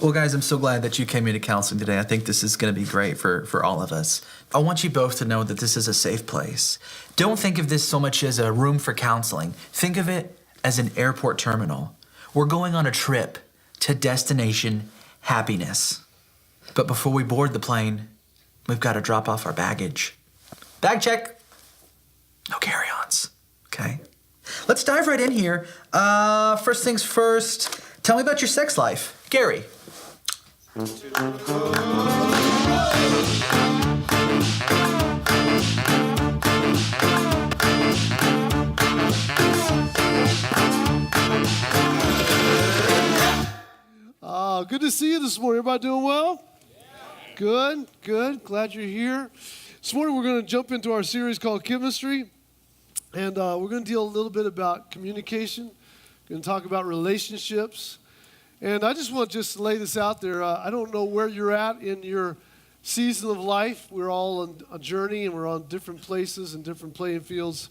Well, guys, I'm so glad that you came into counseling today. I think this is going to be great for all of us. I want you both to know that this is a safe place. Don't think of this so much as a room for counseling. Think of it as an airport terminal. We're going on a trip to destination happiness. But before we board the plane, we've got to drop off our baggage. Bag check. No carry-ons. Okay? Let's dive right in here. First things first, tell me about your sex life. Gary. Good to see you this morning. Everybody doing well? Yeah. Good. Glad you're here. This morning we're going to jump into our series called Chemistry, and we're going to deal a little bit about communication. We're going to talk about relationships, and I just want to lay this out there. I don't know where you're at in your season of life. We're all on a journey, and we're on different places and different playing fields.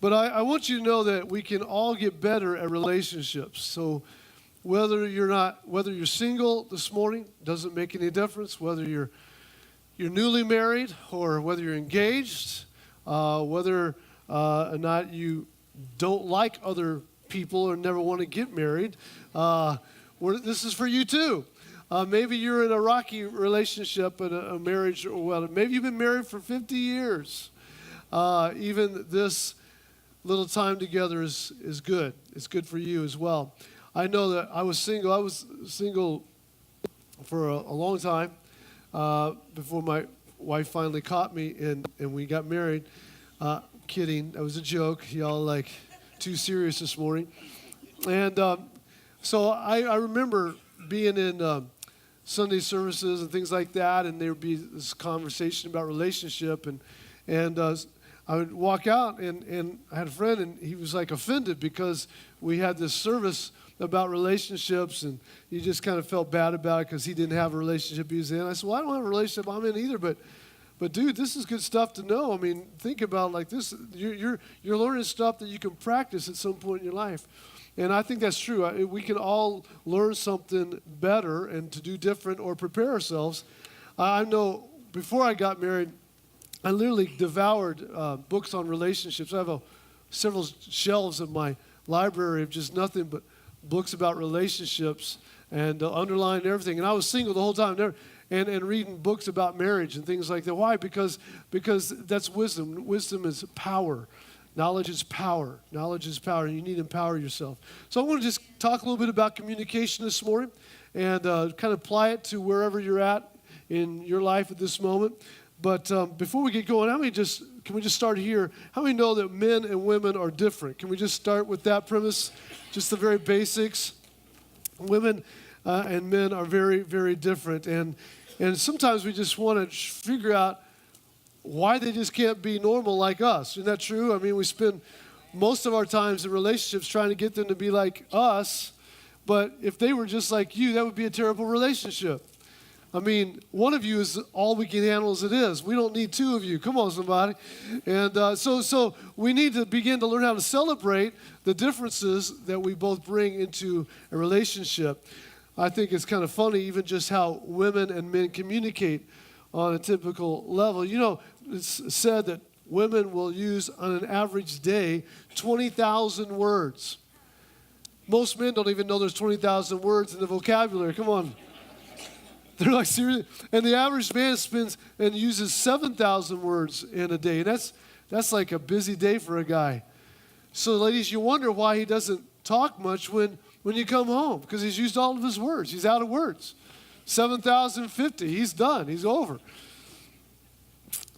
But I want you to know that we can all get better at relationships. So whether you're single this morning, doesn't make any difference. Whether you're newly married or whether you're engaged, whether or not you don't like other people or never want to get married, this is for you too. Maybe you're in a rocky relationship and a marriage, or maybe you've been married for 50 years. Even this little time together is good. It's good for you as well. I know that I was single. I was single for a long time before my wife finally caught me and we got married. Kidding. That was a joke. Y'all too serious this morning. And so I remember being in Sunday services and things like that, and there would be this conversation about relationship, and I would walk out, and I had a friend, and he was offended because we had this service about relationships, and he just kind of felt bad about it because he didn't have a relationship he was in. I said, well, I don't have a relationship I'm in either, but dude, this is good stuff to know. I mean, think about this. You're learning stuff that you can practice at some point in your life. And I think that's true. We can all learn something better and to do different or prepare ourselves. I know before I got married, I literally devoured books on relationships. I have several shelves in my library of just nothing but books about relationships and underlying everything. And I was single the whole time and reading books about marriage and things like that. Why? Because that's wisdom. Wisdom is power. Knowledge is power. Knowledge is power, and you need to empower yourself. So I want to just talk a little bit about communication this morning and kind of apply it to wherever you're at in your life at this moment. But before we get going, can we just start here? How many know that men and women are different? Can we just start with that premise? Just the very basics. Women and men are very, very different. And sometimes we just want to figure out why they just can't be normal like us. Isn't that true? I mean, we spend most of our times in relationships trying to get them to be like us. But if they were just like you, that would be a terrible relationship. I mean, one of you is all we can handle as it is. We don't need two of you. Come on, somebody. And so we need to begin to learn how to celebrate the differences that we both bring into a relationship. I think it's kind of funny even just how women and men communicate on a typical level. You know, it's said that women will use on an average day 20,000 words. Most men don't even know there's 20,000 words in the vocabulary. Come on. They're like, seriously? And the average man spends and uses 7,000 words in a day. And that's like a busy day for a guy. So, ladies, you wonder why he doesn't talk much when you come home, because he's used all of his words. He's out of words. 7,050. He's done. He's over.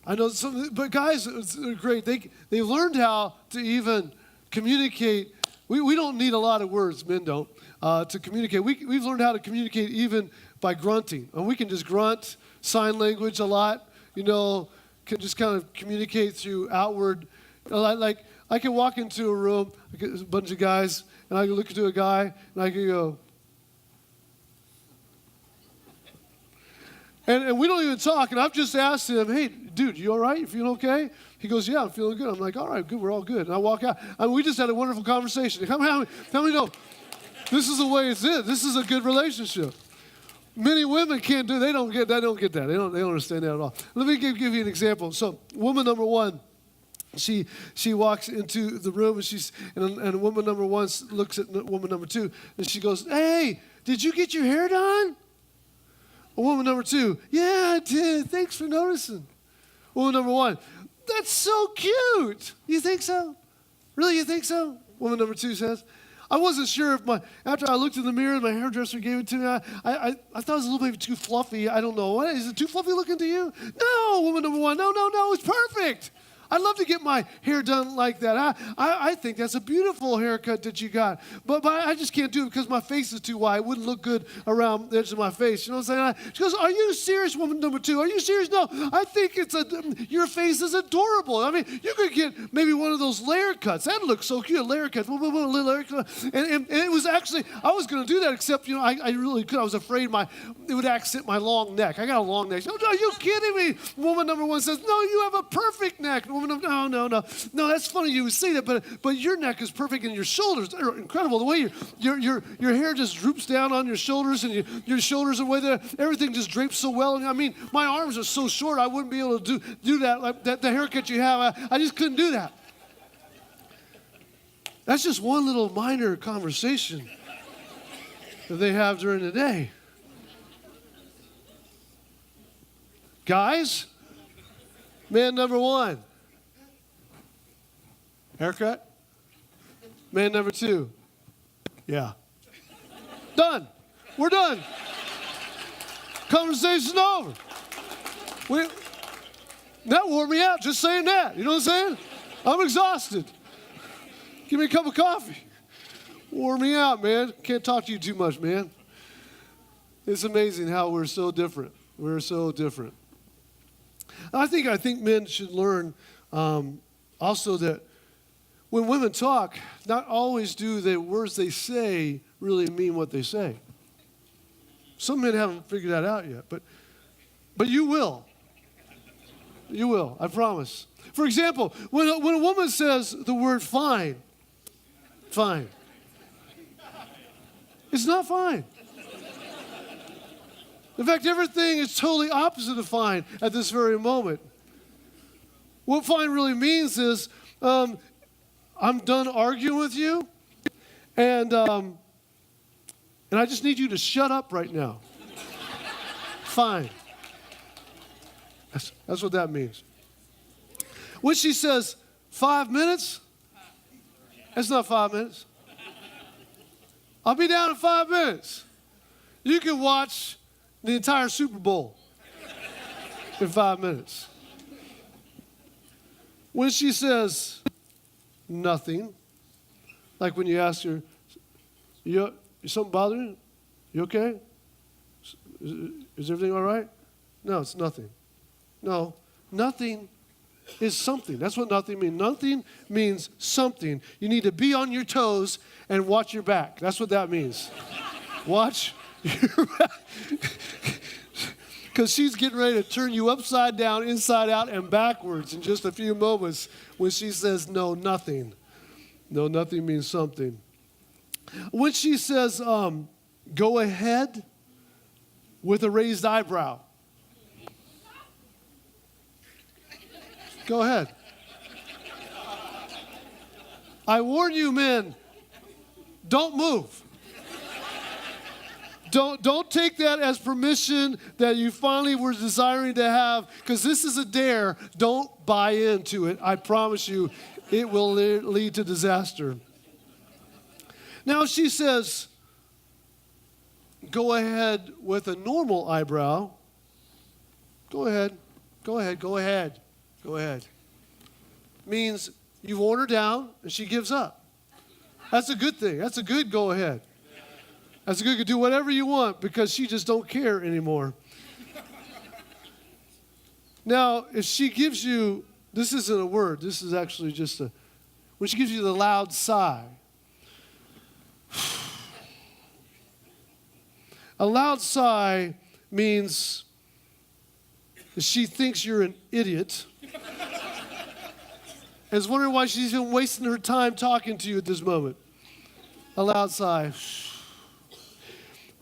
I know, but guys, it's great. They learned how to even communicate. We don't need a lot of words, men don't, to communicate. We've learned how to communicate even by grunting. And we can just grunt, sign language a lot, can just kind of communicate through outward. Like I can walk into a room, a bunch of guys, and I can look into a guy, and I can go, and we don't even talk, and I've just asked him, hey, dude, you all right? You feeling okay? He goes, yeah, I'm feeling good. I'm like, all right, good, we're all good. And I walk out. I mean, we just had a wonderful conversation. How many know this is the way it's in? This is a good relationship. Many women can't do. They don't get that. They don't understand that at all. Let me give you an example. So, woman number one, she walks into the room and woman number one looks at woman number two and she goes, "Hey, did you get your hair done?" Woman number two, "Yeah, I did. Thanks for noticing." Woman number one, "That's so cute. You think so? Really, you think so?" Woman number two says, "I wasn't sure if after I looked in the mirror and my hairdresser gave it to me, I thought it was a little bit too fluffy. I don't know. What, is it too fluffy looking to you?" "No," woman number one, no, it's perfect. I'd love to get my hair done like that. I think that's a beautiful haircut that you got. But I just can't do it because my face is too wide. It wouldn't look good around the edge of my face. You know what I'm saying? She goes, "Are you serious, woman number two? Are you serious?" "No, I think your face is adorable. I mean, you could get maybe one of those layer cuts. That looks so cute, layer cuts." And it was actually, I was going to do that, except, I really could. I was afraid it would accent my long neck. I got a long neck. "No, are you kidding me?" Woman number one says, "No, you have a perfect neck." Woman number, no, that's funny you would say that, but your neck is perfect and your shoulders are incredible. The way your hair just droops down on your shoulders and your shoulders are way there. Everything just drapes so well. And I mean, my arms are so short, I wouldn't be able to do that. Like the haircut you have, I just couldn't do that. That's just one little minor conversation that they have during the day. Guys, man number one, haircut. Man number two, yeah. Done. We're done. Conversation's over. That wore me out, just saying that. You know what I'm saying? I'm exhausted. Give me a cup of coffee. Wore me out, man. Can't talk to you too much, man. It's amazing how we're so different. We're so different. I think men should learn also that when women talk, not always do the words they say really mean what they say. Some men haven't figured that out yet, but you will. You will, I promise. For example, when a woman says the word fine, it's not fine. In fact, everything is totally opposite of fine at this very moment. What fine really means is, I'm done arguing with you, and I just need you to shut up right now. Fine. That's what that means. When she says 5 minutes, that's not 5 minutes. I'll be down in 5 minutes. You can watch the entire Super Bowl in 5 minutes. When she says nothing, like when you ask her, is something bothering you? You okay? Is everything all right? No, it's nothing. No, nothing is something. That's what nothing means. Nothing means something. You need to be on your toes and watch your back. That's what that means. Watch your back. Because she's getting ready to turn you upside down, inside out, and backwards in just a few moments when she says, no, nothing. No, nothing means something. When she says, go ahead with a raised eyebrow. Go ahead. I warn you, men, don't move. Don't take that as permission that you finally were desiring to have, because this is a dare. Don't buy into it. I promise you, it will lead to disaster. Now she says, go ahead with a normal eyebrow. Go ahead. Go ahead. Go ahead. Go ahead. Means you've worn her down and she gives up. That's a good thing. That's a good go ahead. That's a good, do whatever you want because she just don't care anymore. Now, if she gives you, this isn't a word, this is actually just when she gives you the loud sigh. A loud sigh means she thinks you're an idiot and is wondering why she's even wasting her time talking to you at this moment. A loud sigh.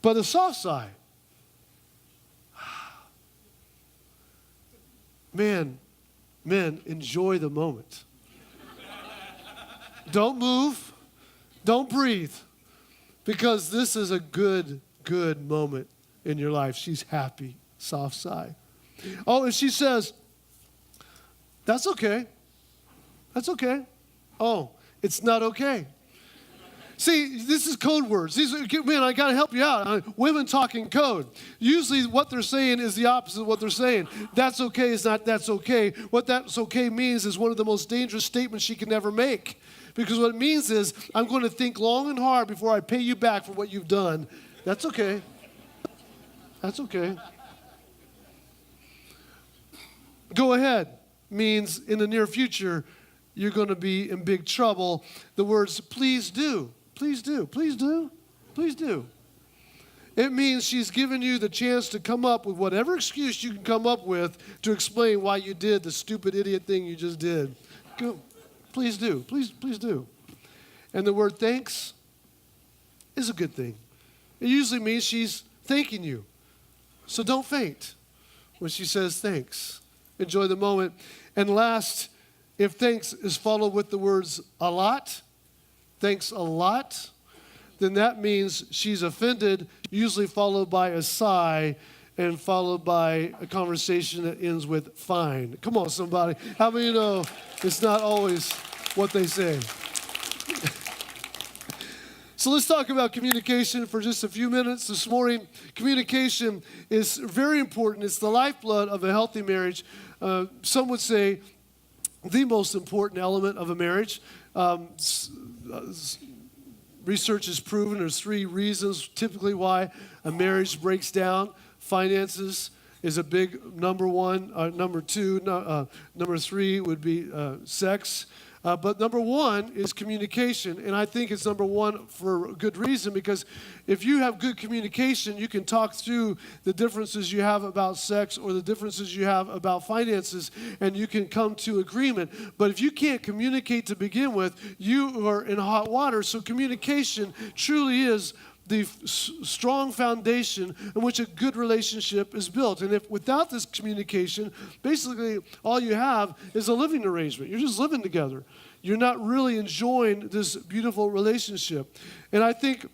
But a soft sigh man, men, enjoy the moment. Don't move. Don't breathe. Because this is a good moment in your life. She's happy. Soft sigh. Oh, and she says, that's okay. That's okay. Oh, it's not okay. See, this is code words. Man, I got to help you out. Women talking code. Usually what they're saying is the opposite of what they're saying. That's okay is not that's okay. What that's okay means is one of the most dangerous statements she can ever make. Because what it means is, I'm going to think long and hard before I pay you back for what you've done. That's okay. That's okay. Go ahead means in the near future, you're going to be in big trouble. The words, please do, please do, please do, please do. It means she's given you the chance to come up with whatever excuse you can come up with to explain why you did the stupid idiot thing you just did. Go. Please do. Please do. And the word thanks is a good thing. It usually means she's thanking you. So don't faint when she says thanks. Enjoy the moment. And last, if thanks is followed with the words a lot, thanks a lot, then that means she's offended, usually followed by a sigh and followed by a conversation that ends with fine. Come on, somebody. How many know it's not always what they say? So let's talk about communication for just a few minutes this morning. Communication is very important. It's the lifeblood of a healthy marriage. Some would say the most important element of a marriage. Research has proven there's 3 reasons typically why a marriage breaks down. Finances is a big number 1. Number 2, number 3 would be sex. But number 1 is communication. And I think it's number 1 for a good reason, because if you have good communication, you can talk through the differences you have about sex or the differences you have about finances, and you can come to agreement. But if you can't communicate to begin with, you are in hot water. So communication truly is the strong foundation in which a good relationship is built. And if without this communication, basically all you have is a living arrangement. You're just living together. You're not really enjoying this beautiful relationship. And I think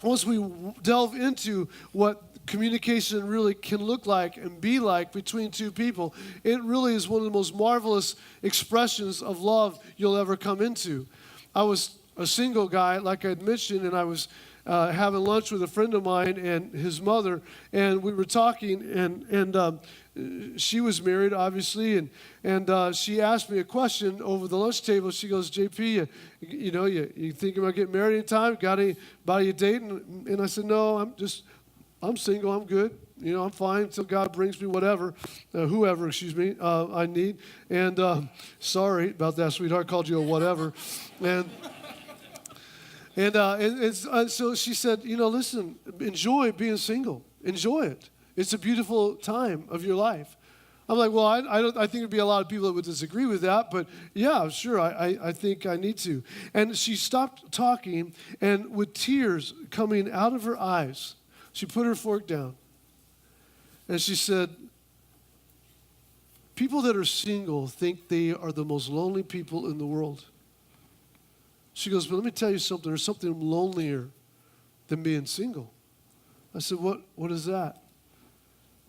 once we delve into what communication really can look like and be like between 2 people, it really is one of the most marvelous expressions of love you'll ever come into. I was a single guy, like I'd mentioned, and I was having lunch with a friend of mine and his mother, and we were talking, and she was married, obviously, and she asked me a question over the lunch table. She goes, JP, you thinking about getting married anytime? Got anybody you dating? And I said, no, I'm single, I'm good. I'm fine until God brings me whoever I need. And sorry about that, sweetheart, called you a whatever. And so she said, listen, enjoy being single. Enjoy it. It's a beautiful time of your life. I'm like, well, I think there'd be a lot of people that would disagree with that, but yeah, sure, I think I need to. And she stopped talking, and with tears coming out of her eyes, she put her fork down. And she said, people that are single think they are the most lonely people in the world. She goes, but let me tell you something. There's something lonelier than being single. I said, what is that?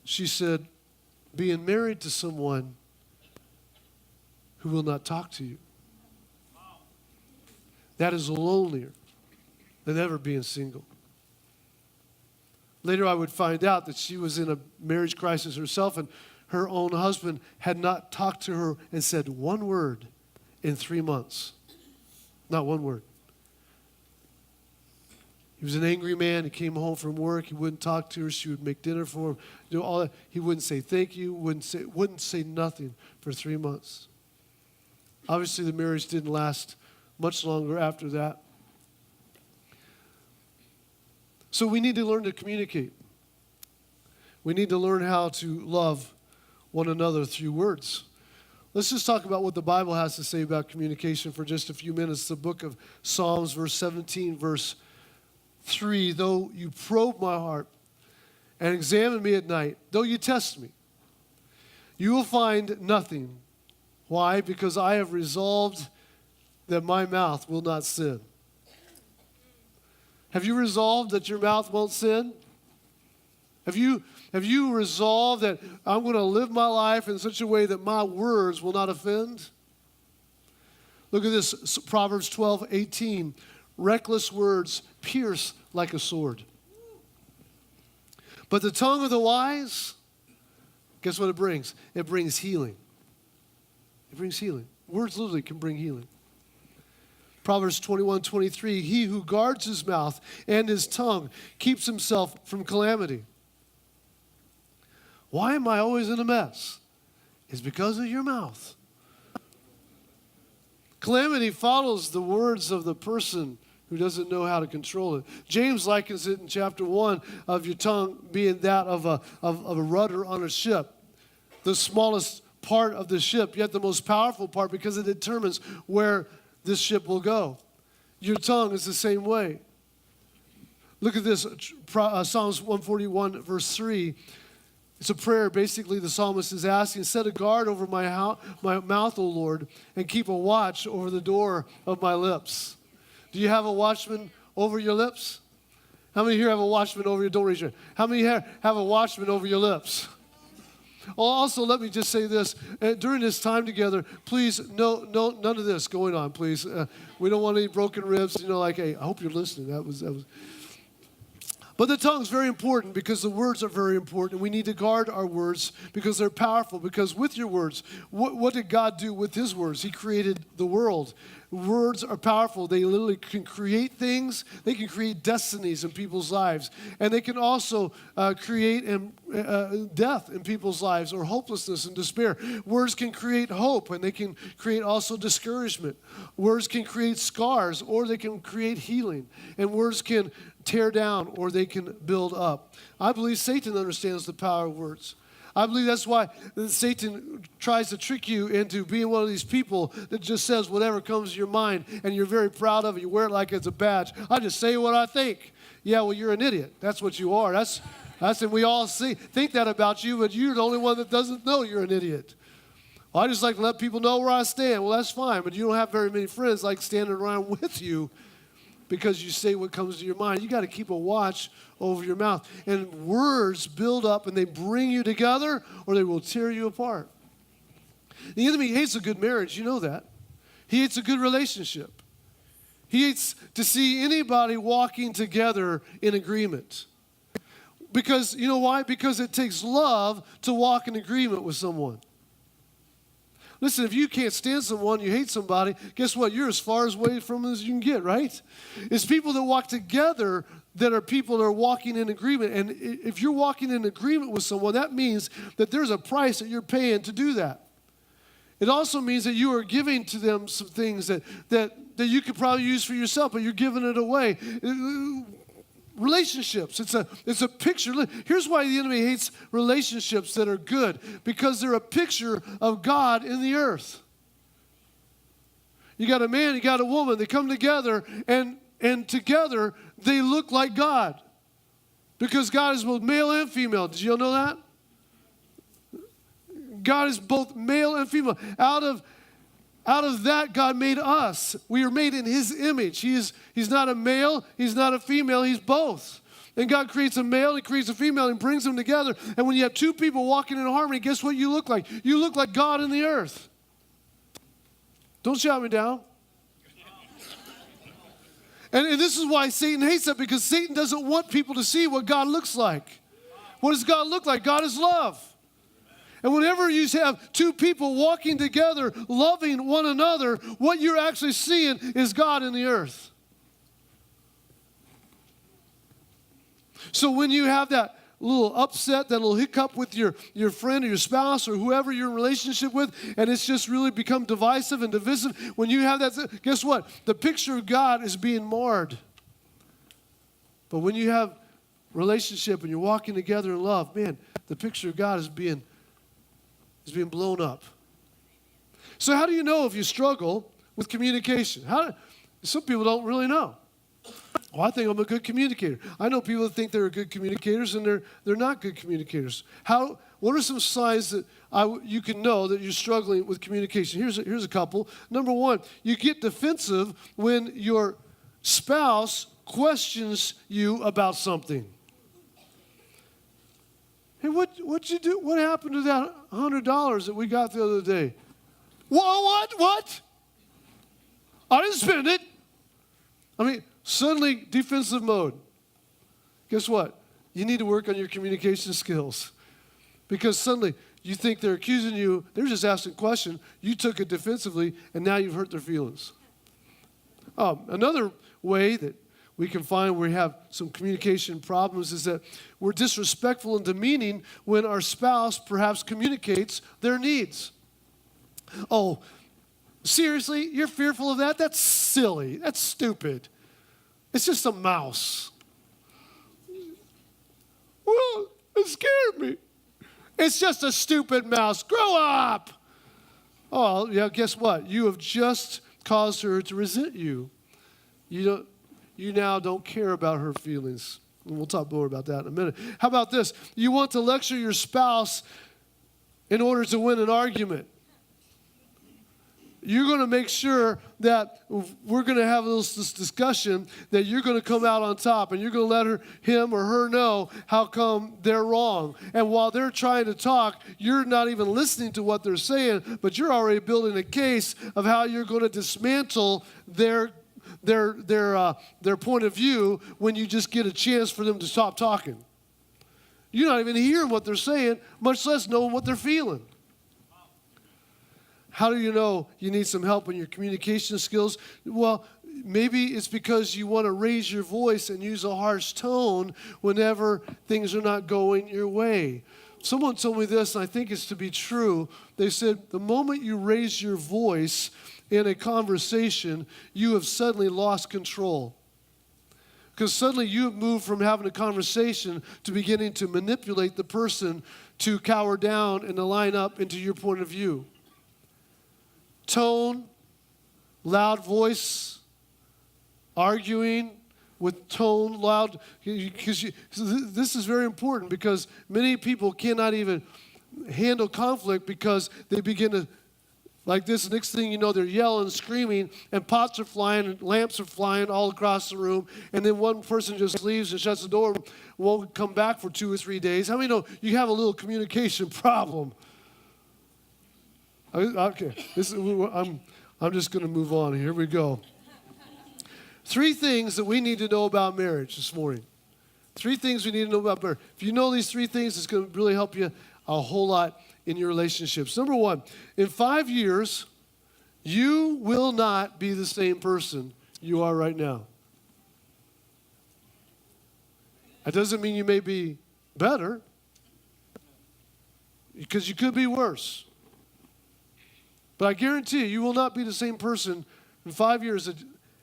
She said, being married to someone who will not talk to you. That is lonelier than ever being single. Later I would find out that she was in a marriage crisis herself, and her own husband had not talked to her and said one word in 3 months. Not one word. He was an angry man. He came home from work. He wouldn't talk to her. She would make dinner for him. Do all that. He wouldn't say thank you. Wouldn't say nothing for 3 months. Obviously, the marriage didn't last much longer after that. So we need to learn to communicate. We need to learn how to love one another through words. Let's just talk about what the Bible has to say about communication for just a few minutes. The book of Psalms, verse 17, verse 3, though you probe my heart and examine me at night, though you test me, You will find nothing. Why? Because I have resolved that my mouth will not sin. Have you resolved that your mouth won't sin? Have you resolved that I'm going to live my life in such a way that my words will not offend? Look at this, Proverbs 12:18. Reckless words pierce like a sword. But the tongue of the wise, guess what it brings? It brings healing. It brings healing. Words literally can bring healing. Proverbs 21:23. He who guards his mouth and his tongue keeps himself from calamity. Why am I always in a mess? It's because of your mouth. Calamity follows the words of the person who doesn't know how to control it. James likens it in chapter 1 of your tongue being that of a rudder on a ship. The smallest part of the ship, yet the most powerful part because it determines where this ship will go. Your tongue is the same way. Look at this, Psalms 141 verse 3. It's a prayer. Basically, the psalmist is asking, set a guard over my mouth, O Lord, and keep a watch over the door of my lips. Do you have a watchman over your lips? How many here have a watchman over your, don't raise your hand. How many here have a watchman over your lips? Also, let me just say this. During this time together, please, no, none of this going on, please. We don't want any broken ribs. Like, hey, I hope you're listening. That was. But the tongue is very important because the words are very important. We need to guard our words because they're powerful. Because with your words, what did God do with his words? He created the world. Words are powerful. They literally can create things. They can create destinies in people's lives. And they can also create death in people's lives or hopelessness and despair. Words can create hope and they can create also discouragement. Words can create scars or they can create healing. And words can tear down or they can build up. I believe Satan understands the power of words. I believe that's why Satan tries to trick you into being one of these people that just says whatever comes to your mind and you're very proud of it. You wear it like it's a badge. I just say what I think. Yeah, well, you're an idiot. That's what you are. That's and we all think that about you, but you're the only one that doesn't know you're an idiot. Well, I just like to let people know where I stand. Well, that's fine, but you don't have very many friends like standing around with you because you say what comes to your mind. You got to keep a watch over your mouth. And words build up and they bring you together or they will tear you apart. The enemy hates a good marriage. You know that. He hates a good relationship. He hates to see anybody walking together in agreement. Because, you know why? Because it takes love to walk in agreement with someone. Listen, if you can't stand someone, you hate somebody, guess what? You're as far away from them as you can get, right? It's people that walk together that are people that are walking in agreement. And if you're walking in agreement with someone, that means that there's a price that you're paying to do that. It also means that you are giving to them some things that you could probably use for yourself, but you're giving it away. Relationships, it's a picture. Here's why the enemy hates relationships that are good, because they're a picture of God in the earth. You got a man, you got a woman, they come together and together they look like God. Because God is both male and female. Did you all know that? God is both male and female. Out of that, God made us. We are made in his image. He's not a male, he's not a female, he's both. And God creates a male, he creates a female, and brings them together. And when you have two people walking in harmony, guess what you look like? You look like God in the earth. Don't shout me down. And this is why Satan hates that, because Satan doesn't want people to see what God looks like. What does God look like? God is love. And whenever you have two people walking together, loving one another, what you're actually seeing is God in the earth. So when you have that little upset, that little hiccup with your friend or your spouse or whoever you're in relationship with, and it's just really become divisive and divisive, when you have that, guess what? The picture of God is being marred. But when you have relationship and you're walking together in love, man, the picture of God is being blown up. So how do you know if you struggle with communication? Some people don't really know. Well, I think I'm a good communicator. I know people that think they're good communicators and they're not good communicators. What are some signs that you can know that you're struggling with communication? Here's a couple. Number one, you get defensive when your spouse questions you about something. Hey, what'd you do? What happened to that $100 that we got the other day? What? I didn't spend it. I mean, suddenly defensive mode. Guess what? You need to work on your communication skills. Because suddenly you think they're accusing you, they're just asking a question, you took it defensively, and now you've hurt their feelings. Another way that we can find we have some communication problems is that we're disrespectful and demeaning when our spouse perhaps communicates their needs. Oh, seriously? You're fearful of that? That's silly. That's stupid. It's just a mouse. Well, it scared me. It's just a stupid mouse. Grow up. Oh, yeah, guess what? You have just caused her to resent you. You now don't care about her feelings. And we'll talk more about that in a minute. How about this? You want to lecture your spouse in order to win an argument. You're going to make sure that we're going to have this discussion that you're going to come out on top, and you're going to let him or her know how come they're wrong. And while they're trying to talk, you're not even listening to what they're saying, but you're already building a case of how you're going to dismantle their point of view when you just get a chance for them to stop talking. You're not even hearing what they're saying, much less knowing what they're feeling. How do you know you need some help in your communication skills? Well, maybe it's because you want to raise your voice and use a harsh tone whenever things are not going your way. Someone told me this, and I think it's to be true. They said, the moment you raise your voice in a conversation, you have suddenly lost control. Because suddenly you have moved from having a conversation to beginning to manipulate the person to cower down and to line up into your point of view. Tone, loud voice, arguing with tone, loud, because this is very important because many people cannot even handle conflict because they begin to, like this, next thing you know, they're yelling, screaming, and pots are flying, and lamps are flying all across the room, and then one person just leaves and shuts the door, won't come back for 2 or 3 days. How many know you have a little communication problem? Okay, I'm just going to move on. Here we go. 3 things that we need to know about marriage this morning. 3 things we need to know about marriage. If you know these 3 things, it's going to really help you a whole lot in your relationships. Number 1, in 5 years, you will not be the same person you are right now. That doesn't mean you may be better, because you could be worse. But I guarantee you will not be the same person in 5 years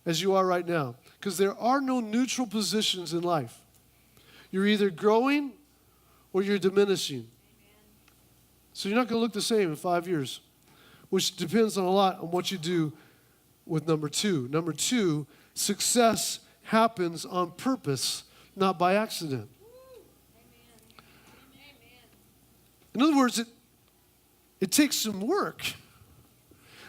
as you are right now, because there are no neutral positions in life. You're either growing or you're diminishing. So you're not going to look the same in 5 years, which depends on a lot on what you do with number 2. Number 2, success happens on purpose, not by accident. In other words, it takes some work.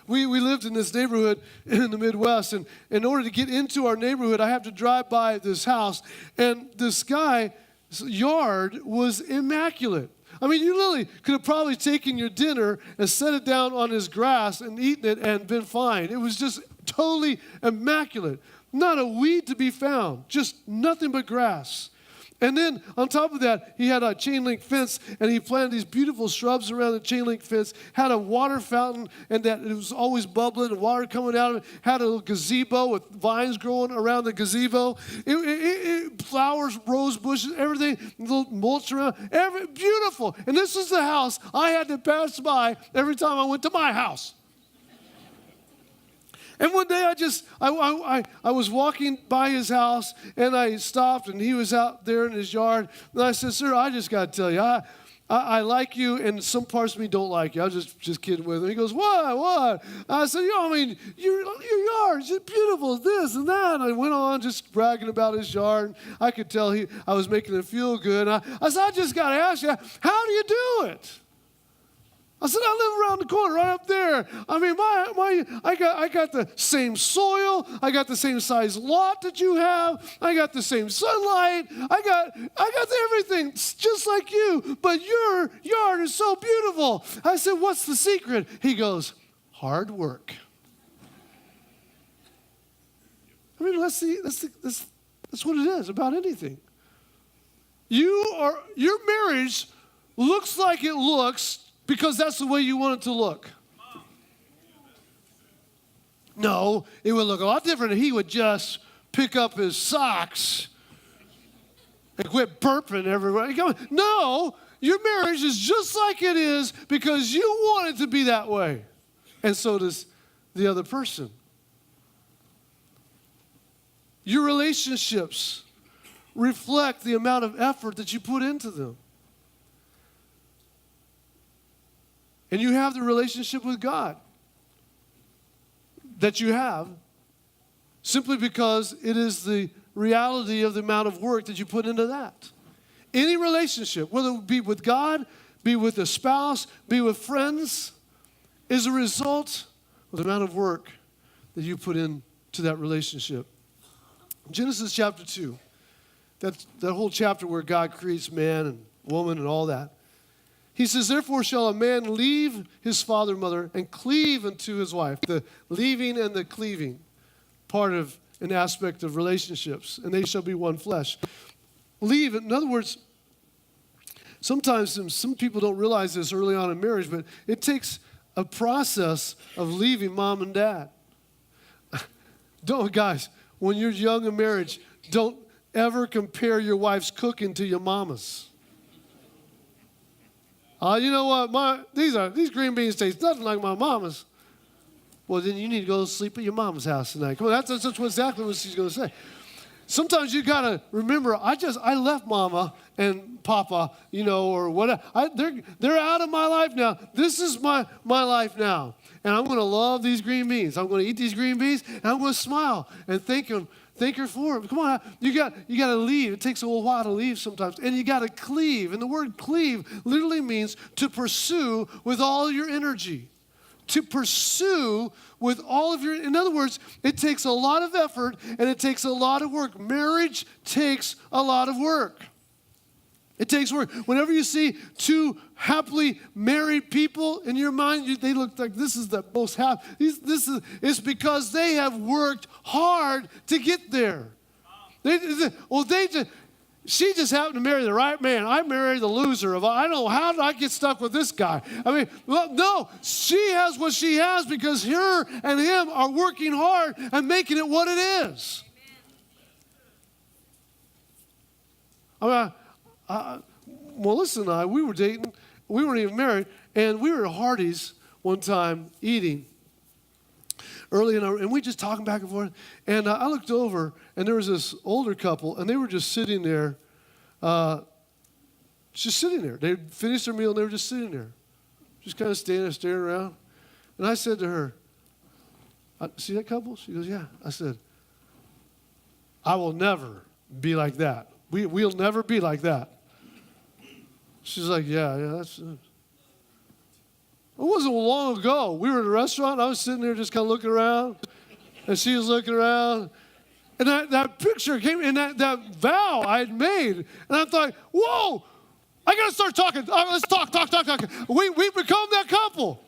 We lived in this neighborhood in the Midwest, and in order to get into our neighborhood, I have to drive by this house, and this guy's yard was immaculate. I mean, you literally could have probably taken your dinner and set it down on his grass and eaten it and been fine. It was just totally immaculate. Not a weed to be found, just nothing but grass. And then on top of that, he had a chain link fence, and he planted these beautiful shrubs around the chain link fence, had a water fountain, and that it was always bubbling and water coming out of it, had a little gazebo with vines growing around the gazebo, flowers, rose bushes, everything, little mulch around, beautiful. And this is the house I had to pass by every time I went to my house. And one day I was walking by his house, and I stopped, and he was out there in his yard. And I said, sir, I just got to tell you, I like you, and some parts of me don't like you. I was just kidding with him. He goes, what? I said, your yard's just beautiful, this and that. And I went on just bragging about his yard. I could tell I was making him feel good. And I said, I just got to ask you, how do you do it? I said, I live around the corner, right up there. I mean, I got the same soil. I got the same size lot that you have. I got the same sunlight. I got everything just like you. But your yard is so beautiful. I said, what's the secret? He goes, hard work. I mean, that's what it is about anything. Your marriage looks like it looks because that's the way you want it to look. No, it would look a lot different if he would just pick up his socks and quit burping everywhere. No, your marriage is just like it is because you want it to be that way. And so does the other person. Your relationships reflect the amount of effort that you put into them. And you have the relationship with God that you have simply because it is the reality of the amount of work that you put into that. Any relationship, whether it be with God, be with a spouse, be with friends, is a result of the amount of work that you put into that relationship. Genesis chapter 2, that whole chapter where God creates man and woman and all that. He says, therefore shall a man leave his father and mother and cleave unto his wife. The leaving and the cleaving, part of an aspect of relationships. And they shall be one flesh. Leave, in other words, sometimes some people don't realize this early on in marriage, but it takes a process of leaving mom and dad. Guys, when you're young in marriage, don't ever compare your wife's cooking to your mama's. You know what? These green beans taste nothing like my mama's. Well, then you need to go sleep at your mama's house tonight. Come on, that's exactly what she's going to say. Sometimes you got to remember, I left mama and papa, or whatever. They're out of my life now. This is my life now. And I'm going to love these green beans. I'm going to eat these green beans, and I'm going to smile and thank her for them. Come on, you got to leave. It takes a little while to leave sometimes. And you got to cleave. And the word cleave literally means to pursue with all your energy. To pursue with all of your, in other words, it takes a lot of effort and it takes a lot of work. Marriage takes a lot of work. It takes work. Whenever you see two happily married people in your mind, they look like this is the most happy. It's because they have worked hard to get there. She just happened to marry the right man. I married the loser. I don't know, how did I get stuck with this guy? No, she has what she has because her and him are working hard and making it what it is. Melissa and I, we were dating. We weren't even married. And we were at Hardee's one time eating. Early in and we just talking back and forth. And I looked over, and there was this older couple, and they were just sitting there. They finished their meal, and they were just sitting there. Just kind of standing there, staring around. And I said to her, see that couple? She goes, yeah. I said, I will never be like that. We'll never be like that. She's like, yeah, that's it. It wasn't long ago. We were at a restaurant. I was sitting there just kind of looking around, and she was looking around. And that picture came, and that vow I had made. And I thought, whoa, I got to start talking. Let's talk. We've become that couple.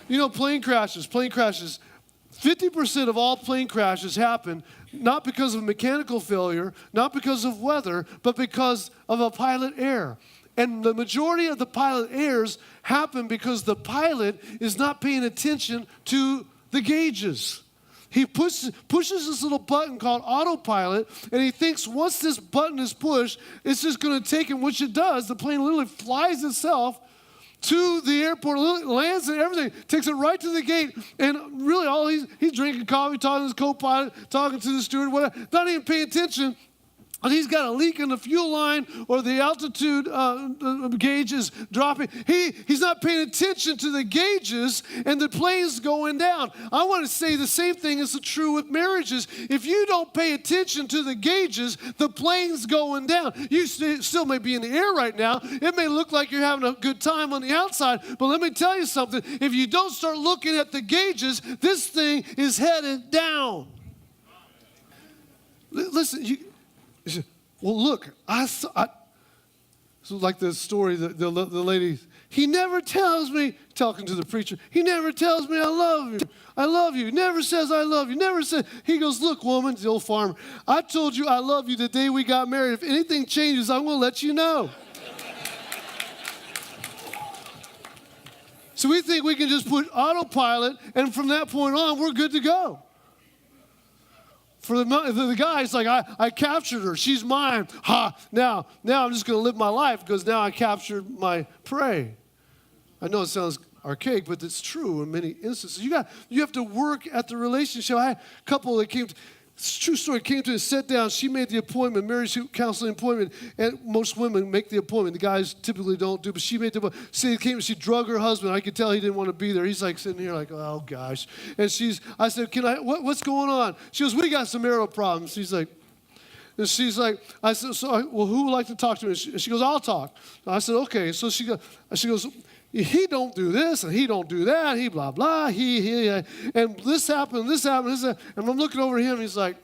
Plane crashes. 50% of all plane crashes happen not because of mechanical failure, not because of weather, but because of a pilot error. And the majority of the pilot errors happen because the pilot is not paying attention to the gauges. He pushes this little button called autopilot, and he thinks once this button is pushed, it's just going to take him, which it does. The plane literally flies itself to the airport, lands and everything, takes it right to the gate, and really all he's drinking coffee, talking to his co-pilot, talking to the steward, whatever, not even paying attention. and he's got a leak in the fuel line or the altitude gauge is dropping. He's not paying attention to the gauges and the plane's going down. I want to say the same thing is true with marriages. If you don't pay attention to the gauges, the plane's going down. You still may be in the air right now. It may look like you're having a good time on the outside, but let me tell you something. If you don't start looking at the gauges, this thing is headed down. Listen, he said, well, look, so like the story, the lady, he never tells me, talking to the preacher, he never tells me I love you. I love you. He never says I love you. Never says. He goes, look, woman, the old farmer, I told you I love you the day we got married. If anything changes, I'm going to let you know. So we think we can just put autopilot, and from that point on, we're good to go. For the guy, it's like, I captured her. She's mine. Now I'm just going to live my life because now I captured my prey. I know it sounds archaic, but it's true in many instances. You have to work at the relationship. I had a couple that came to, it's a true story, came to and sat down. She made the appointment, marriage counseling appointment, and most women make the appointment. The guys typically don't do, but she made the appointment. She drug her husband. I could tell he didn't want to be there. He's like sitting here like, oh gosh. And I said, what's going on? She goes, we got some marital problems. She's like, I said, well, who would like to talk to me? And she goes, I'll talk. I said, okay. So she goes, he don't do this and he don't do that. He blah, blah, and this happened. And I'm looking over at him. He's like,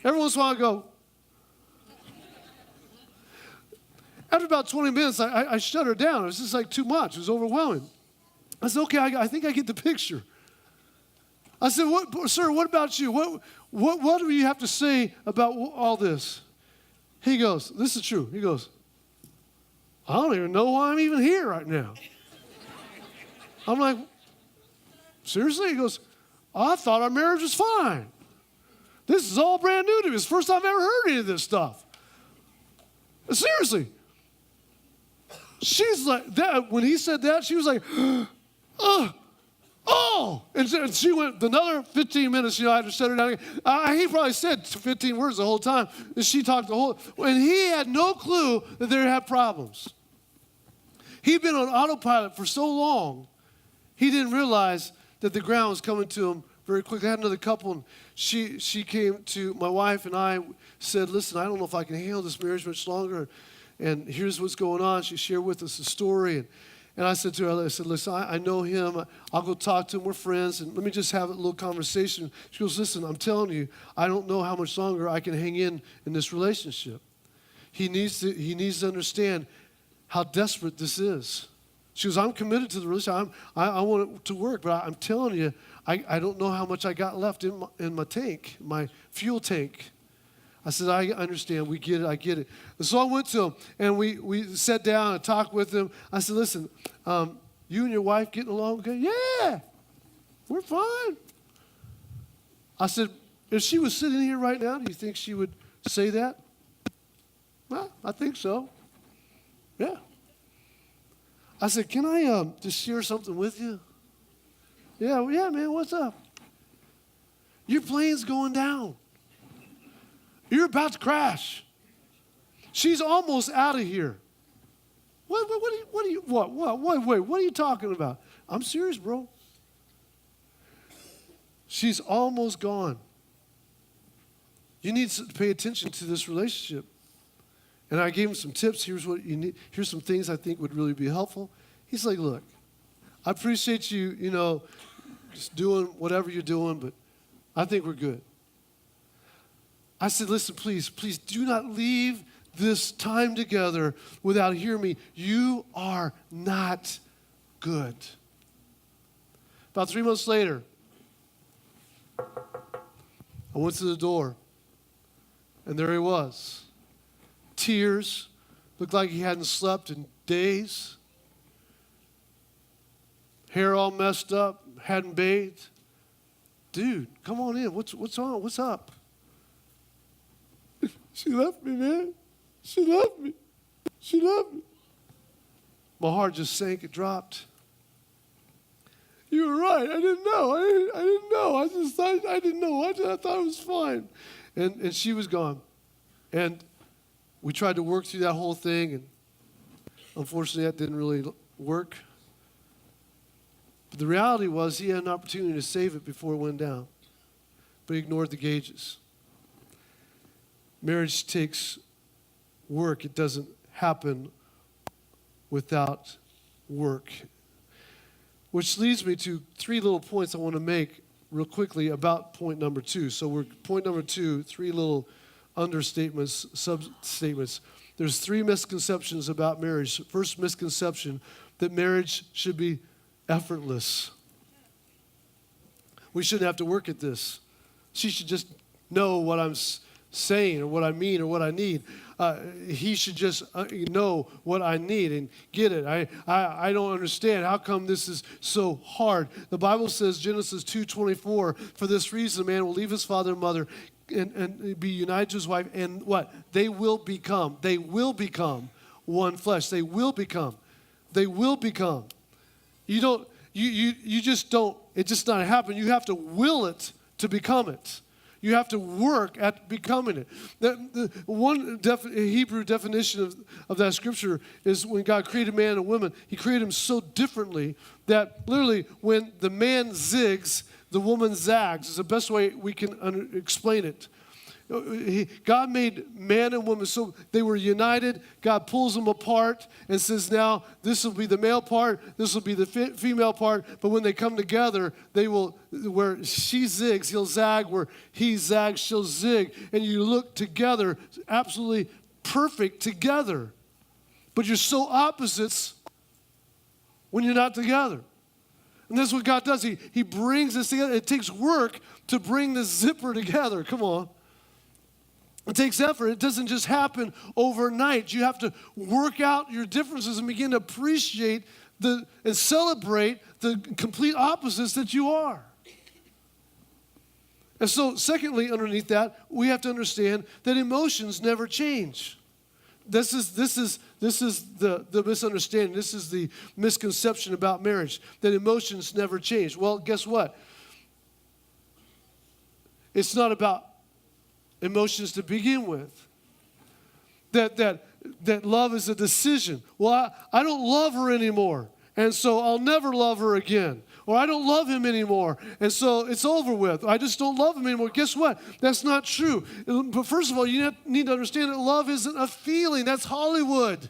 every once in a while I go. After about 20 minutes, I shut her down. It was just like too much. It was overwhelming. I said, okay, I think I get the picture. I said, sir, what about you? What do you have to say about all this? He goes, this is true. He goes, I don't even know why I'm even here right now. I'm like, seriously? He goes, I thought our marriage was fine. This is all brand new to me. It's the first time I've ever heard any of this stuff. Seriously. She's like, that. When he said that, she was like, oh. And she went another 15 minutes, I had to shut her down again. He probably said 15 words the whole time. And she talked and he had no clue that they had problems. He'd been on autopilot for so long, he didn't realize that the ground was coming to him very quickly. I had another couple, and she came to my wife, and I said, listen, I don't know if I can handle this marriage much longer, and here's what's going on. She shared with us a story, and I said to her, listen, I know him. I'll go talk to him. We're friends, and let me just have a little conversation. She goes, listen, I'm telling you, I don't know how much longer I can hang in this relationship. He needs to understand how desperate this is. She goes, I'm committed to the relationship. I want it to work, but I'm telling you, I don't know how much I got left in my tank, my fuel tank. I said, I understand. We get it. I get it. And so I went to him, and we sat down and talked with him. I said, listen, you and your wife getting along okay? Yeah, we're fine. I said, if she was sitting here right now, do you think she would say that? Well, I think so. Yeah. I said, can I just share something with you? Yeah, man, what's up? Your plane's going down. You're about to crash. She's almost out of here. What are you talking about? I'm serious, bro. She's almost gone. You need to pay attention to this relationship. And I gave him some tips. Here's what you need. Here's some things I think would really be helpful. He's like, look, I appreciate you, just doing whatever you're doing, but I think we're good. I said, listen, please do not leave this time together without hearing me. You are not good. About 3 months later, I went to the door, and there he was. Tears, looked like he hadn't slept in days. Hair all messed up, hadn't bathed. Dude, come on in. What's on? What's up? She left me, man. She left me. My heart just sank. It dropped. You were right. I didn't know. I didn't know. I didn't know. I thought it was fine. And she was gone. And we tried to work through that whole thing, and unfortunately that didn't really work. But the reality was he had an opportunity to save it before it went down, but he ignored the gauges. Marriage takes work. It doesn't happen without work. Which leads me to 3 little points I want to make real quickly about point number 2. So we're point number 2, 3 little understatements, substatements. There's 3 misconceptions about marriage. First misconception, that marriage should be effortless. We shouldn't have to work at this. She should just know what I'm saying or what I mean or what I need. He should just know what I need and get it. I don't understand. How come this is so hard? The Bible says, Genesis 2:24, for this reason a man will leave his father and mother and be united to his wife, and what? They will become one flesh. They will become. You just don't, it just not happen. You have to will it to become it. You have to work at becoming it. The one Hebrew definition of that scripture is when God created man and woman, he created them so differently that literally when the man zigs, the woman zags. Is the best way we can explain it. God made man and woman so they were united. God pulls them apart and says, now this will be the male part, this will be the female part, but when they come together, they will, where she zigs, he'll zag, where he zags, she'll zig, and you look together, absolutely perfect together. But you're so opposites when you're not together. And that's what God does. He brings us together. It takes work to bring the zipper together. Come on. It takes effort. It doesn't just happen overnight. You have to work out your differences and begin to appreciate and celebrate the complete opposites that you are. And so, secondly, underneath that, we have to understand that emotions never change. This is the misunderstanding. This is the misconception about marriage, that emotions never change. Well, guess what? It's not about emotions to begin with. That love is a decision. Well, I don't love her anymore, and so I'll never love her again. Or I don't love him anymore, and so it's over with. I just don't love him anymore. Guess what? That's not true. But first of all, you need to understand that love isn't a feeling. That's Hollywood.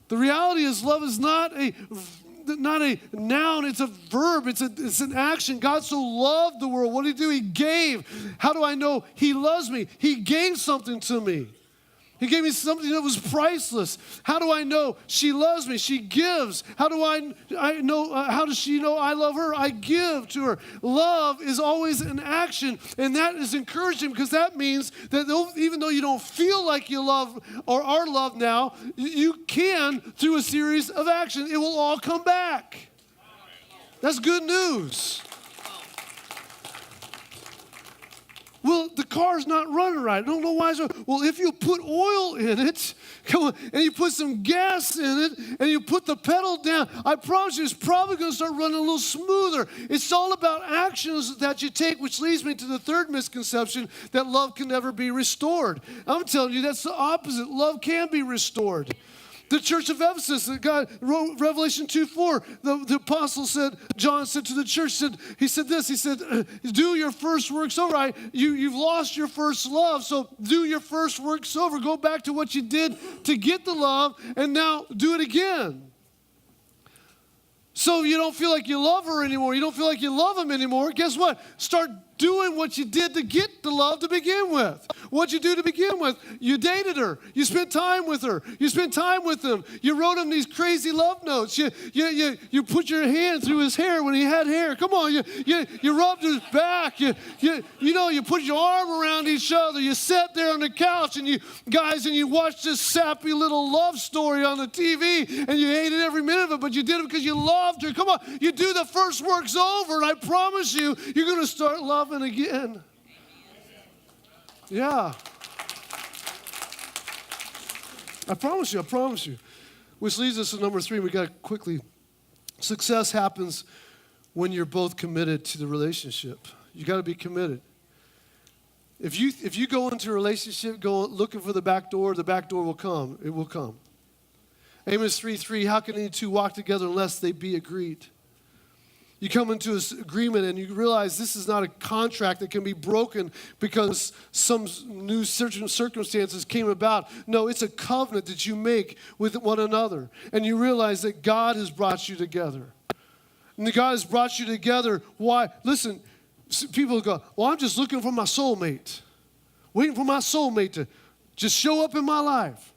The reality is love is not a noun, it's a verb, it's an action. God so loved the world. What did he do? He gave. How do I know he loves me? He gave something to me. He gave me something that was priceless. How do I know she loves me? She gives. How do I know? How does she know I love her? I give to her. Love is always an action, and that is encouraging because that means that even though you don't feel like you love or are loved now, you can through a series of actions. It will all come back. That's good news. Well, the car's not running right. I don't know why. Well, if you put oil in it, come on, and you put some gas in it, and you put the pedal down, I promise you it's probably going to start running a little smoother. It's all about actions that you take, which leads me to the third misconception, that love can never be restored. I'm telling you, that's the opposite. Love can be restored. The church of Ephesus, that God wrote Revelation 2:4, the apostle said, John said to the church, he said, do your first works over. You've lost your first love, so do your first works over. Go back to what you did to get the love, and now do it again. So you don't feel like you love her anymore. You don't feel like you love him anymore. Guess what? Start doing what you did to get the love to begin with. What'd you do to begin with? You dated her. You spent time with her. You spent time with him. You wrote him these crazy love notes. You put your hand through his hair when he had hair. Come on, you rubbed his back. You put your arm around each other. You sat there on the couch and you watched this sappy little love story on the TV and you hated every minute of it, but you did it because you loved her. Come on, you do the first works over, and I promise you, you're going to start loving again. Yeah. I promise you. Which leads us to number 3. We got to quickly. Success happens when you're both committed to the relationship. You got to be committed. If you go into a relationship looking for the back door will come. It will come. Amos 3:3, how can any two walk together unless they be agreed? You come into an agreement and you realize this is not a contract that can be broken because some new certain circumstances came about. No, it's a covenant that you make with one another. And you realize that God has brought you together. And God has brought you together. Why? Listen, people go, well, I'm just looking for my soulmate. Waiting for my soulmate to just show up in my life.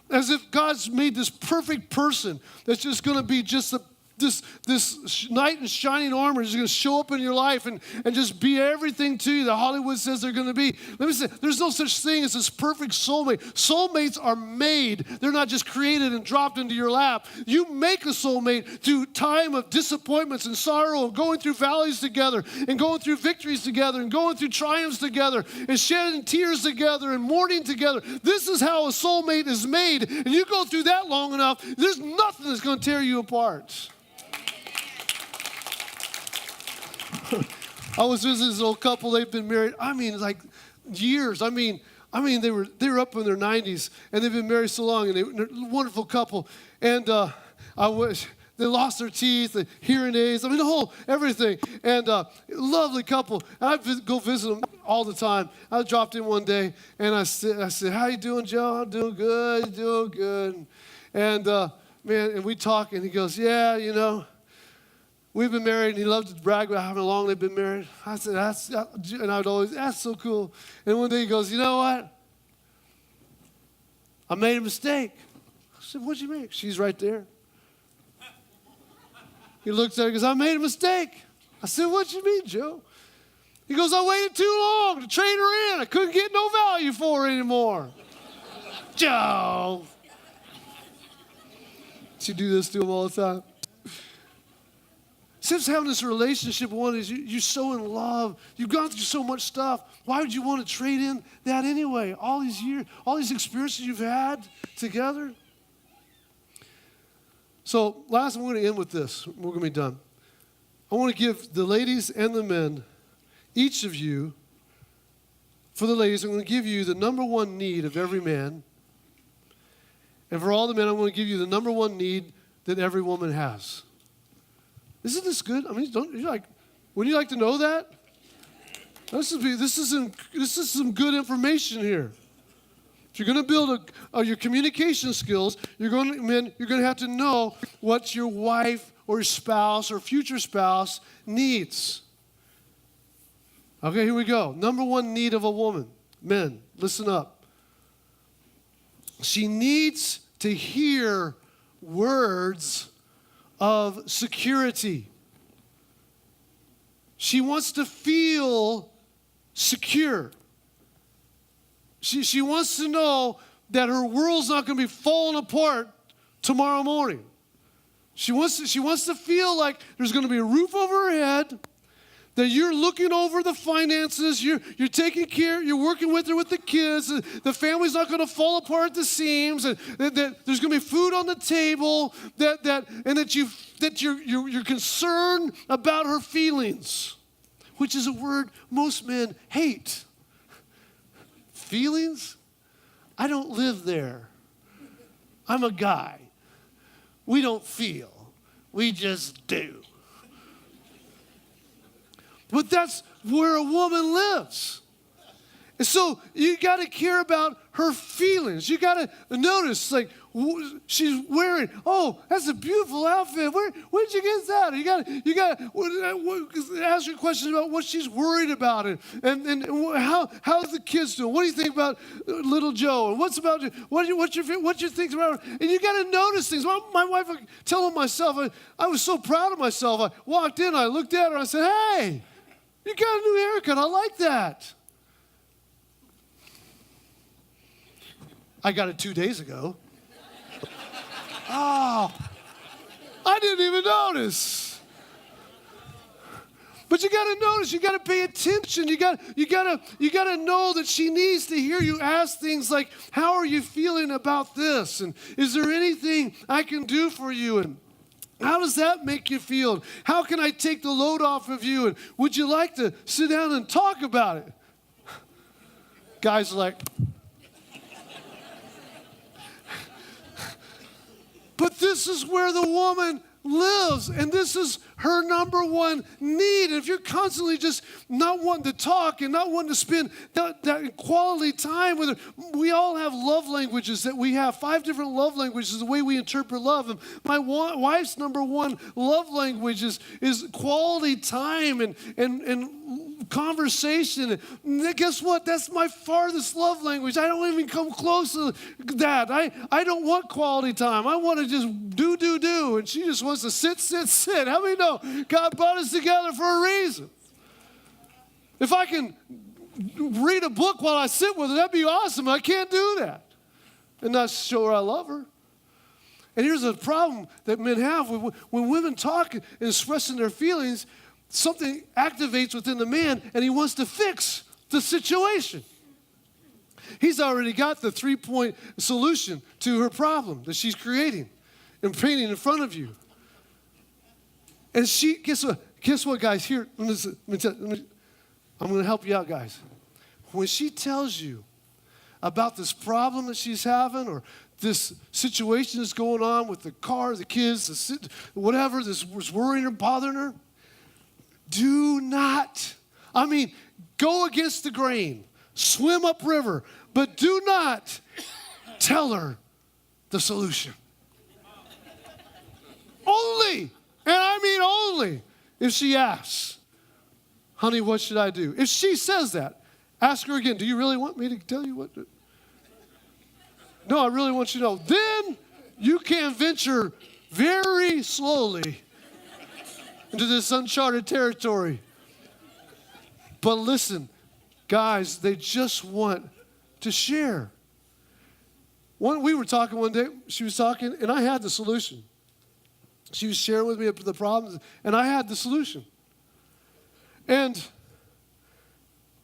As if God's made this perfect person that's just going to be just this knight in shining armor is going to show up in your life and just be everything to you that Hollywood says they're going to be. Let me say, there's no such thing as this perfect soulmate. Soulmates are made. They're not just created and dropped into your lap. You make a soulmate through time of disappointments and sorrow and going through valleys together and going through victories together and going through triumphs together and shedding tears together and mourning together. This is how a soulmate is made. And you go through that long enough, there's nothing that's going to tear you apart. I was visiting this old couple. They've been married, like years. They were up in their 90s, and they've been married so long, and they're a wonderful couple. And they lost their teeth, the hearing aids, the whole everything. And lovely couple. And I go visit them all the time. I dropped in one day, and I said, how you doing, Joe? I'm doing good, doing good. And and we talk, and he goes, yeah, we've been married, and he loved to brag about how long they've been married. I said, and I would always, that's so cool. And one day he goes, you know what? I made a mistake. I said, what'd you make? She's right there. He looks at her and goes, I made a mistake. I said, what you mean, Joe? He goes, I waited too long to trade her in. I couldn't get no value for her anymore. Joe. She do this to him all the time. Since having this relationship with one is you're so in love, you've gone through so much stuff. Why would you want to trade in that anyway? All these years, all these experiences you've had together. So last, I'm going to end with this. We're going to be done. I want to give the ladies and the men, each of you, for the ladies, I'm going to give you the number one need of every man. And for all the men, I'm going to give you the number one need that every woman has. Isn't this good? Wouldn't you like to know that? This is some good information here. If you're going to build your communication skills, you're going to have to know what your wife or your spouse or future spouse needs. Okay, here we go. Number one need of a woman. Men, listen up. She needs to hear words of security. She wants to feel secure. She wants to know that her world's not going to be falling apart tomorrow morning. She wants to feel like there's going to be a roof over her head, that you're looking over the finances, you're taking care, you're working with her with the kids, the family's not going to fall apart at the seams, and that there's going to be food on the table, that you're concerned about her feelings, which is a word most men hate. Feelings? I don't live there. I'm a guy. We don't feel. We just do. But that's where a woman lives. And so you got to care about her feelings. You got to notice, like, she's wearing, oh, that's a beautiful outfit. Where'd you get that? You got to ask her questions about what she's worried about and how's the kids doing? What do you think about little Joe? And what's your things about her? And you got to notice things. My wife, I tell myself, I was so proud of myself. I walked in, I looked at her, I said, hey, you got a new haircut. I like that. I got it 2 days ago. Oh, I didn't even notice. But you got to notice. You got to pay attention. You got to know that she needs to hear you ask things like, "How are you feeling about this?" And "Is there anything I can do for you?" And "How does that make you feel? How can I take the load off of you? And would you like to sit down and talk about it?" Guys are like, but this is where the woman lives, and this is her number one need. And if you're constantly just not wanting to talk and not wanting to spend that quality time with her, we all have love languages that we have, 5 different love languages, the way we interpret love. And my wife's number one love language is quality time and conversation. And guess what? That's my farthest love language. I don't even come close to that. I don't want quality time. I want to just do. And she just wants to sit. How many know God brought us together for a reason? If I can read a book while I sit with her, that'd be awesome. I can't do that and not show her I love her. And here's a problem that men have. When women talk and expressing their feelings, something activates within the man, and he wants to fix the situation. He's already got the 3-point solution to her problem that she's creating and painting in front of you. And guess what, guys? Here, I'm going to help you out, guys. When she tells you about this problem that she's having, or this situation that's going on with the car, the kids, whatever, this was worrying her, bothering her, do not, go against the grain, swim upriver, but do not tell her the solution. Only, and I mean only, if she asks, honey, what should I do? If she says that, ask her again, do you really want me to tell you what to? No, I really want you to know. Then you can venture very slowly into this uncharted territory. But listen, guys, they just want to share. We were talking one day, she was talking, and I had the solution. She was sharing with me the problems, and I had the solution. And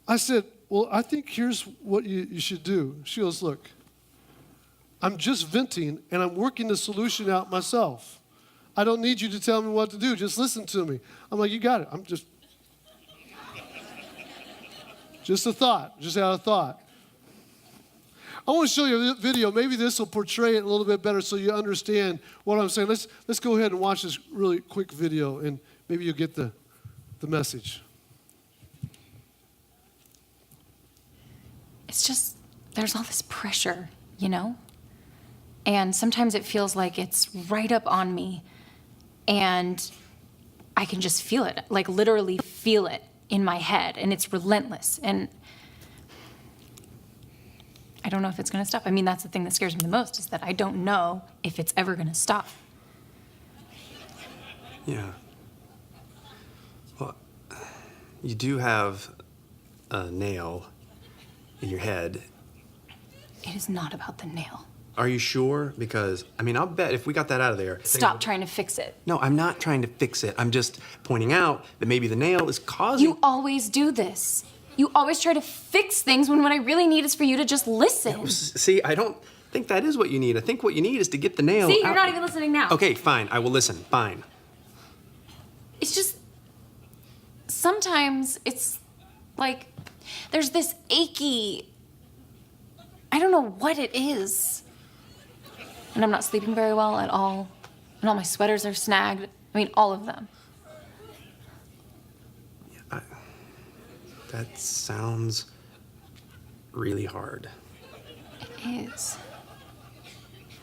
I said, well, I think here's what you should do. She goes, look, I'm just venting, and I'm working the solution out myself. I don't need you to tell me what to do. Just listen to me. I'm like, you got it. I'm just a thought. Just out of thought. I want to show you a video. Maybe this will portray it a little bit better so you understand what I'm saying. Let's go ahead and watch this really quick video, and maybe you'll get the message. It's just, there's all this pressure, you know? And sometimes it feels like it's right up on me, and I can just feel it, like literally feel it in my head, and it's relentless. And I don't know if it's going to stop. That's the thing that scares me the most, is that I don't know if it's ever going to stop. Yeah. Well, you do have a nail in your head. It is not about the nail. Are you sure? Because, I'll bet if we got that out of there... Stop trying to fix it. No, I'm not trying to fix it. I'm just pointing out that maybe the nail is causing... You always do this. You always try to fix things when what I really need is for you to just listen. Yeah, see, I don't think that is what you need. I think what you need is to get the nail See, out. you're not even listening now. Okay, fine. I will listen. Fine. It's just, sometimes it's like there's this achy, I don't know what it is. And I'm not sleeping very well at all. And all my sweaters are snagged. All of them. That sounds really hard. It is.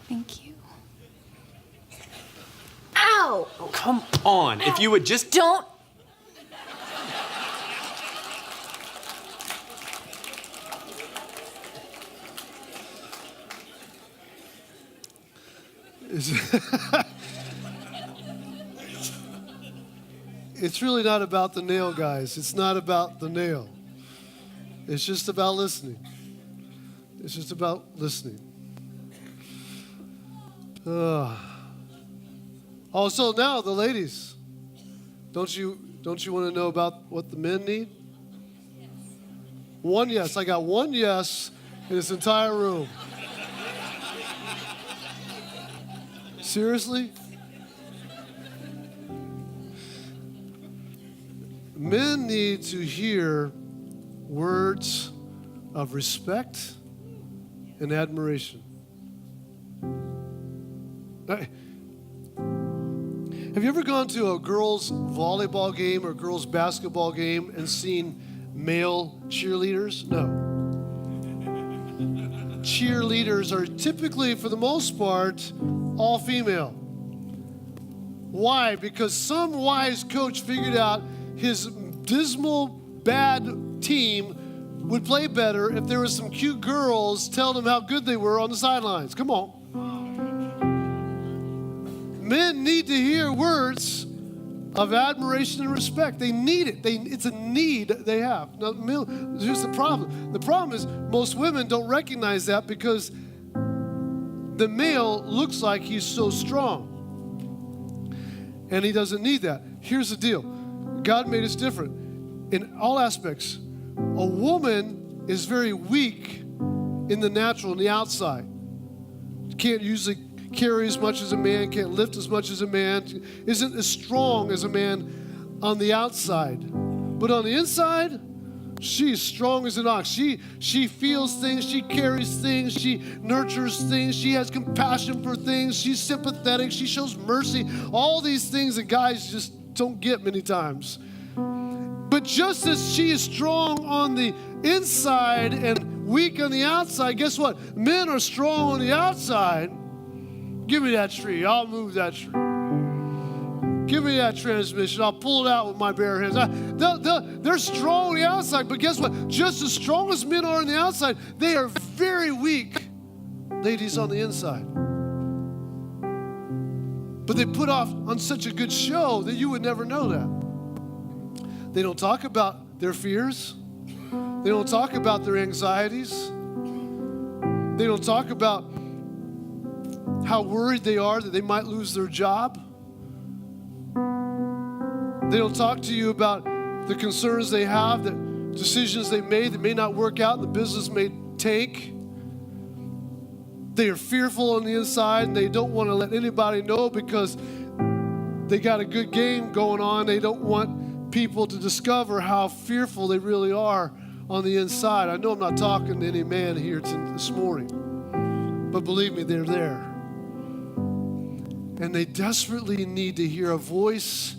Thank you. Ow! Oh, come on. Ow. If you would just... Don't. It's really not about the nail, guys. It's not about the nail. It's just about listening. It's just about listening. So now the ladies, don't you want to know about what the men need? One yes. I got one yes in this entire room. Seriously? Men need to hear words of respect and admiration. Have you ever gone to a girls' volleyball game or girls' basketball game and seen male cheerleaders? No. Cheerleaders are typically, for the most part, all female. Why? Because some wise coach figured out his dismal, bad team would play better if there were some cute girls telling them how good they were on the sidelines. Come on. Men need to hear words of admiration and respect. They need it. It's a need they have. Now, here's the problem. The problem is most women don't recognize that because the male looks like he's so strong. And he doesn't need that. Here's the deal. God made us different in all aspects. A woman is very weak in the natural, in the outside. Can't usually carry as much as a man, can't lift as much as a man, isn't as strong as a man on the outside. But on the inside, she's strong as an ox. She feels things, she carries things, she nurtures things, she has compassion for things, she's sympathetic, she shows mercy. All these things that guys just don't get many times. But just as she is strong on the inside and weak on the outside, guess what? Men are strong on the outside. Give me that tree. I'll move that tree. Give me that transmission. I'll pull it out with my bare hands. They're strong on the outside, but guess what? Just as strong as men are on the outside, they are very weak, ladies, on the inside. But they put off on such a good show that you would never know that. They don't talk about their fears. They don't talk about their anxieties. They don't talk about how worried they are that they might lose their job. They don't talk to you about the concerns they have, the decisions they made that may not work out, the business may tank. They are fearful on the inside, and they don't want to let anybody know because they got a good game going on. They don't want people to discover how fearful they really are on the inside. I know I'm not talking to any man here this morning, but believe me, they're there. And they desperately need to hear a voice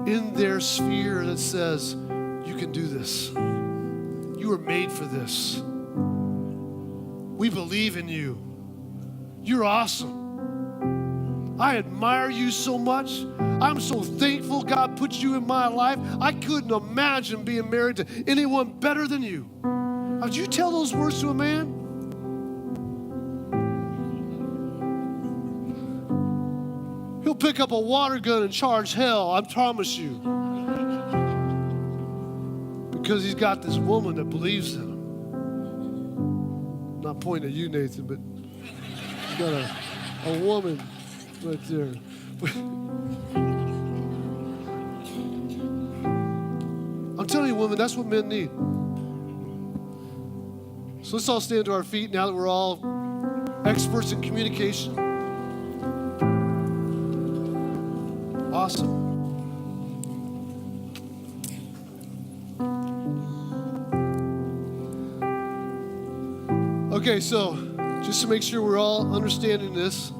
in their sphere that says, you can do this. You were made for this. We believe in you. You're awesome. I admire you so much. I'm so thankful God put you in my life. I couldn't imagine being married to anyone better than you. Would you tell those words to a man? He'll pick up a water gun and charge hell, I promise you. Because he's got this woman that believes in him. I'm not pointing at you, Nathan, but he's got a woman right there. I'm telling you, women, that's what men need. So let's all stand to our feet now that we're all experts in communication. Awesome. Okay, so just to make sure we're all understanding this,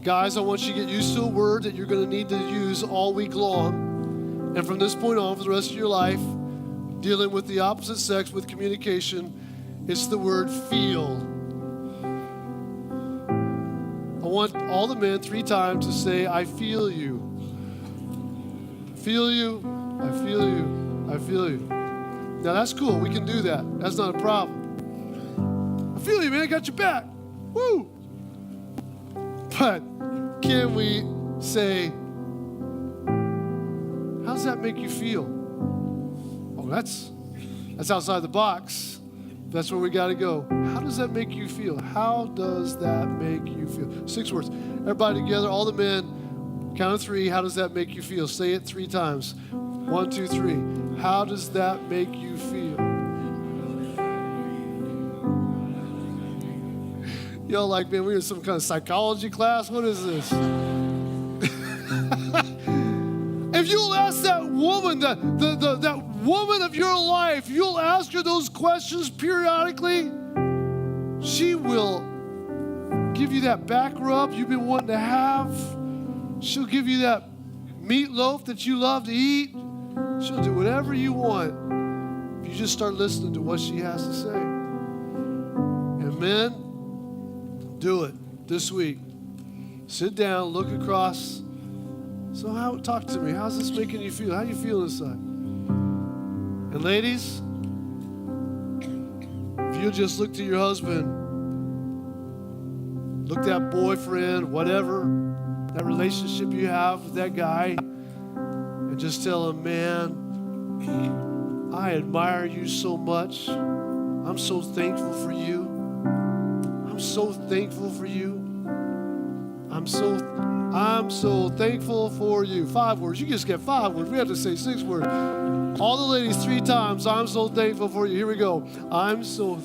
guys, I want you to get used to a word that you're going to need to use all week long. And from this point on, for the rest of your life, dealing with the opposite sex with communication, it's the word feel. I want all the men 3 times to say, I feel you. Feel you, I feel you, I feel you. Now that's cool, we can do that. That's not a problem. I feel you, man, I got your back. Woo! But can we say, how does that make you feel? Oh, that's outside the box. That's where we got to go. How does that make you feel? How does that make you feel? 6 words. Everybody together, all the men, count of 3. How does that make you feel? Say it 3 times. 1, 2, 3. How does that make you feel? Y'all like, man, we're in some kind of psychology class? What is this? If you'll ask that woman, that woman of your life, you'll ask her those questions periodically, she will give you that back rub you've been wanting to have. She'll give you that meatloaf that you love to eat. She'll do whatever you want if you just start listening to what she has to say. And men, do it this week. Sit down, look across. So talk to me. How's this making you feel? How you feel inside? And ladies, if you just look to your husband, look at that boyfriend, whatever, that relationship you have with that guy, and just tell him, man, I admire you so much. I'm so thankful for you. I'm so thankful for you. I'm so thankful for you. 5 words. You just get 5 words. We have to say 6 words. All the ladies 3 times. I'm so thankful for you. Here we go. I'm so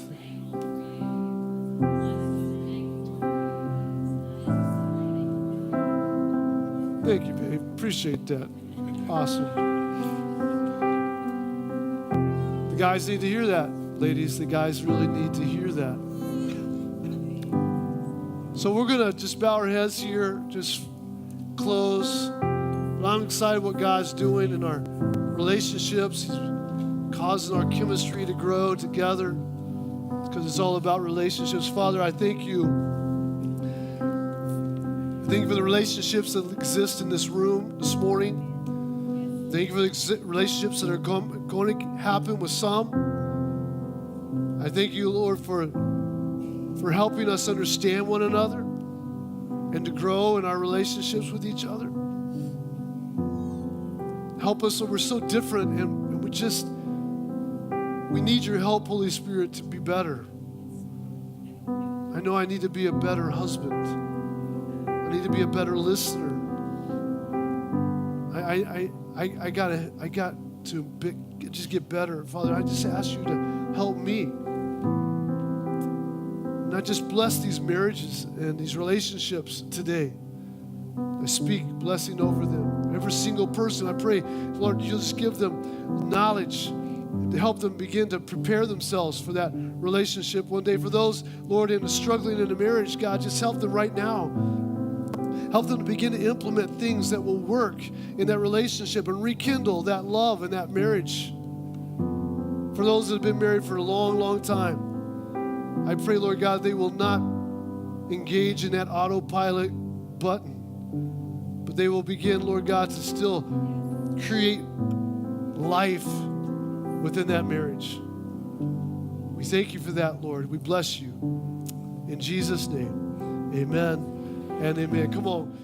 Thank you, babe. Appreciate that. Awesome. The guys need to hear that. Ladies, the guys really need to hear that. So we're going to just bow our heads here, just close. But I'm excited what God's doing in our relationships. He's causing our chemistry to grow together because it's all about relationships. Father, I thank you. Thank you for the relationships that exist in this room this morning. Thank you for the relationships that are going to happen with some. I thank you, Lord, for helping us understand one another and to grow in our relationships with each other. Help us, Lord, we're so different and we need your help, Holy Spirit, to be better. I know I need to be a better husband. I need to be a better listener. I got to just get better. Father, I just ask you to help me. Not just bless these marriages and these relationships today. I speak blessing over them. Every single person, I pray, Lord, you'll just give them knowledge to help them begin to prepare themselves for that relationship one day. For those, Lord, struggling in a marriage, God, just help them right now. Help them to begin to implement things that will work in that relationship and rekindle that love in that marriage. For those that have been married for a long, long time, I pray, Lord God, they will not engage in that autopilot button, but they will begin, Lord God, to still create life within that marriage. We thank you for that, Lord. We bless you. In Jesus' name, amen and amen. Come on.